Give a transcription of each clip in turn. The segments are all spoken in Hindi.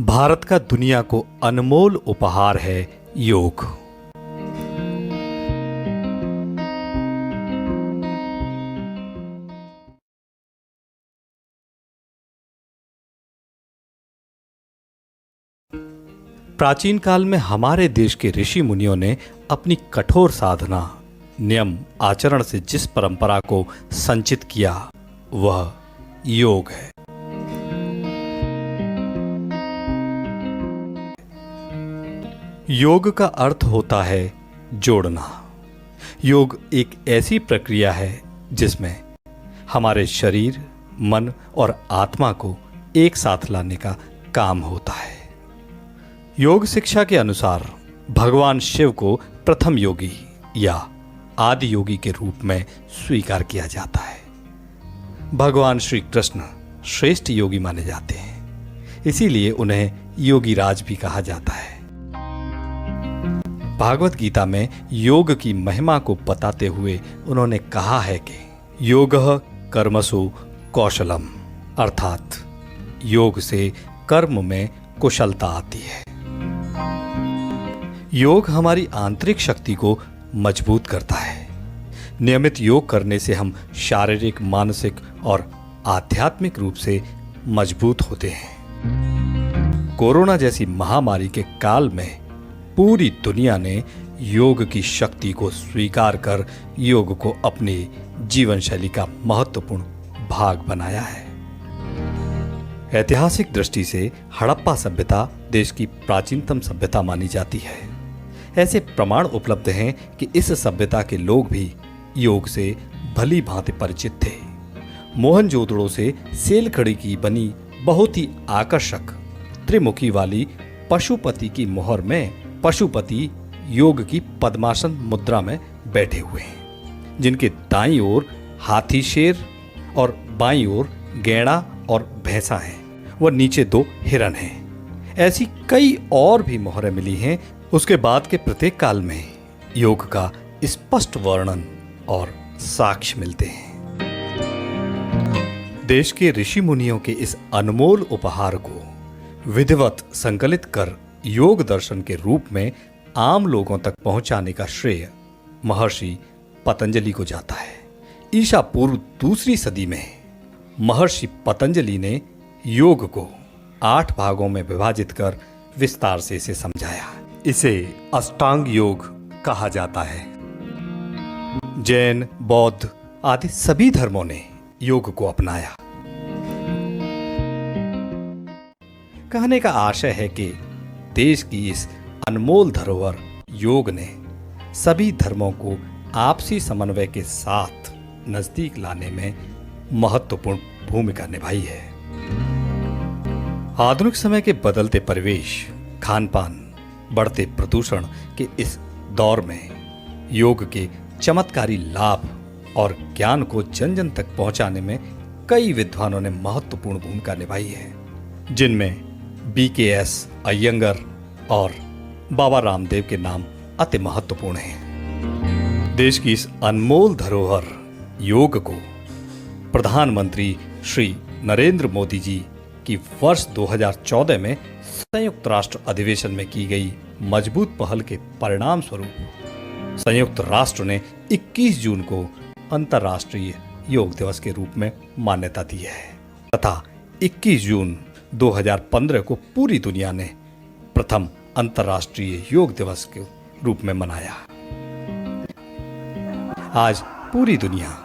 भारत का दुनिया को अनमोल उपहार है योग। प्राचीन काल में हमारे देश के ऋषि मुनियों ने अपनी कठोर साधना, नियम आचरण से जिस परंपरा को संचित किया वह योग है। योग का अर्थ होता है जोड़ना। योग एक ऐसी प्रक्रिया है जिसमें हमारे शरीर, मन और आत्मा को एक साथ लाने का काम होता है। योग शिक्षा के अनुसार भगवान शिव को प्रथम योगी या आदि योगी के रूप में स्वीकार किया जाता है। भगवान श्री कृष्ण श्रेष्ठ योगी माने जाते हैं, इसीलिए उन्हें योगी राज भी कहा जाता है। भागवत गीता में योग की महिमा को बताते हुए उन्होंने कहा है कि योगः कर्मसु कौशलम, अर्थात योग से कर्म में कुशलता आती है। योग हमारी आंतरिक शक्ति को मजबूत करता है। नियमित योग करने से हम शारीरिक, मानसिक और आध्यात्मिक रूप से मजबूत होते हैं। कोरोना जैसी महामारी के काल में पूरी दुनिया ने योग की शक्ति को स्वीकार कर योग को अपनी जीवन शैली का महत्वपूर्ण भाग बनाया है। ऐतिहासिक दृष्टि से हड़प्पा सभ्यता देश की प्राचीनतम सभ्यता मानी जाती है। ऐसे प्रमाण उपलब्ध हैं कि इस सभ्यता के लोग भी योग से भली भांति परिचित थे। मोहनजोदड़ो से सेलखड़ी की बनी बहुत ही आकर्षक त्रिमुखी वाली पशुपति की मोहर में पशुपति योग की पद्मासन मुद्रा में बैठे हुए हैं, जिनके दाईं ओर हाथी शेर और बाईं ओर गैंडा और भैंसा हैं व नीचे 2 हिरन हैं। ऐसी कई और भी मोहरें मिली हैं। उसके बाद के प्रत्येक काल में योग का स्पष्ट वर्णन और साक्ष्य मिलते हैं। देश के ऋषि मुनियों के इस अनमोल उपहार को विधिवत संकलित कर योग दर्शन के रूप में आम लोगों तक पहुंचाने का श्रेय महर्षि पतंजलि को जाता है। ईसा पूर्व 2री सदी में महर्षि पतंजलि ने योग को 8 भागों में विभाजित कर विस्तार से इसे समझाया। इसे अष्टांग योग कहा जाता है। जैन, बौद्ध आदि सभी धर्मों ने योग को अपनाया। कहने का आशय है कि देश की इस अनमोल धरोहर योग ने सभी धर्मों को आपसी समन्वय के साथ नजदीक लाने में महत्वपूर्ण भूमिका निभाई है। आधुनिक समय के बदलते परिवेश, खान-पान, बढ़ते प्रदूषण के इस दौर में योग के चमत्कारी लाभ और ज्ञान को जन जन तक पहुंचाने में कई विद्वानों ने महत्वपूर्ण भूमिका निभाई है, जिनमें BKS अयंगर और बाबा रामदेव के नाम अति महत्वपूर्ण हैं। देश की इस अनमोल धरोहर योग को प्रधानमंत्री श्री नरेंद्र मोदी जी की वर्ष 2014 में संयुक्त राष्ट्र अधिवेशन में की गई मजबूत पहल के परिणाम स्वरूप संयुक्त राष्ट्र ने 21 जून को अंतर्राष्ट्रीय योग दिवस के रूप में मान्यता दी है तथा 21 जून 2015 को पूरी दुनिया ने प्रथम अंतर्राष्ट्रीय योग दिवस के रूप में मनाया। आज पूरी दुनिया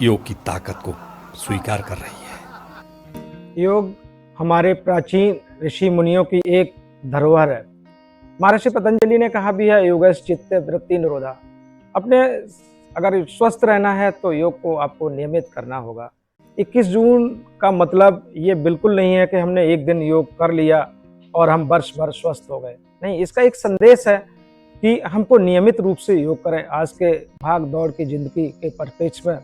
योग की ताकत को स्वीकार कर रही है। योग हमारे प्राचीन ऋषि मुनियों की एक धरोहर है। महर्षि पतंजलि ने कहा भी है, योगश्चित्ते वृत्ति निरोधा। अपने अगर स्वस्थ रहना है तो योग को आपको नियमित करना होगा। 21 जून का मतलब ये बिल्कुल नहीं है कि हमने एक दिन योग कर लिया और हम वर्ष भर स्वस्थ हो गए। नहीं, इसका एक संदेश है कि हमको नियमित रूप से योग करें। आज के भाग दौड़ की जिंदगी के परिप्रेक्ष्य में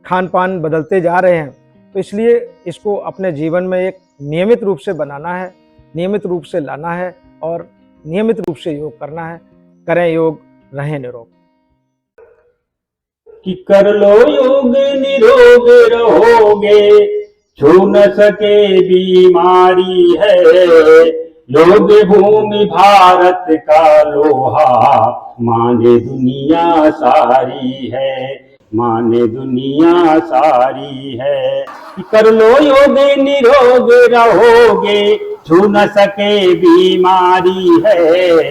खान पान बदलते जा रहे हैं, तो इसलिए इसको अपने जीवन में एक नियमित रूप से बनाना है, नियमित रूप से लाना है और नियमित रूप से योग करना है। करें योग, रहें निरोग। कि कर लो योग निरोग रहोगे, छू न सके बीमारी है। लोग भूमि भारत का लोहा, माने दुनिया सारी है, माने दुनिया सारी है। कर लो योग निरोग रहोगे, छू न सके बीमारी है।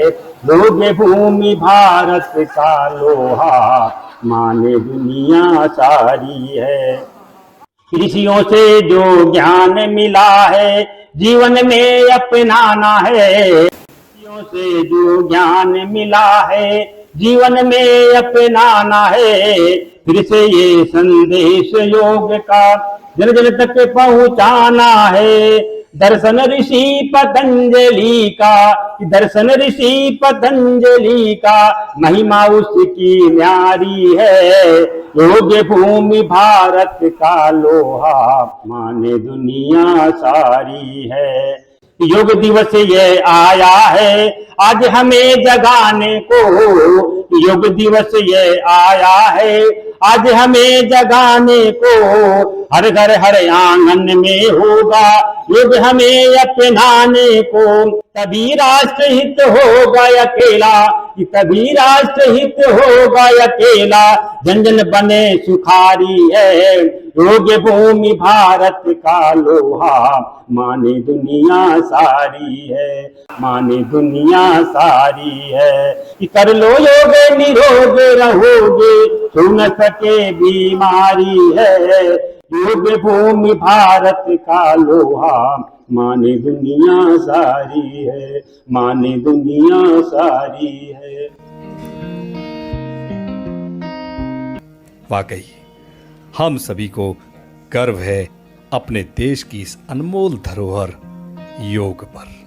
लोग भूमि भारत का लोहा, माने दुनिया सारी है। ऋषियों से जो ज्ञान मिला है, जीवन में अपनाना है। ऋषियों से जो ज्ञान मिला है, जीवन में अपनाना है। फिर से ये संदेश योग का जन जन तक पहुंचाना है। दर्शन ऋषि पतंजलि का, दर्शन ऋषि पतंजलि का, महिमा उसकी न्यारी है। योग भूमि भारत का लोहा, माने दुनिया सारी है। योग दिवस ये आया है आज हमें जगाने को। योग दिवस ये आया है आज हमें जगाने को। हर घर हर आंगन में होगा योग हमें अपनाने को। तभी राष्ट्र हित होगा अकेला, तभी राष्ट्र हित होगा अकेला। जन जन बने सुखारी है। योग भूमि भारत का लोहा, माने दुनिया सारी है, माने दुनिया सारी है। कि कर लो योग निरोग रहोगे, छू न सके बीमारी है। योग भूमि भारत का लोहा, माने दुनिया सारी है, माने दुनिया सारी है। वाकई हम सभी को गर्व है अपने देश की इस अनमोल धरोहर योग पर।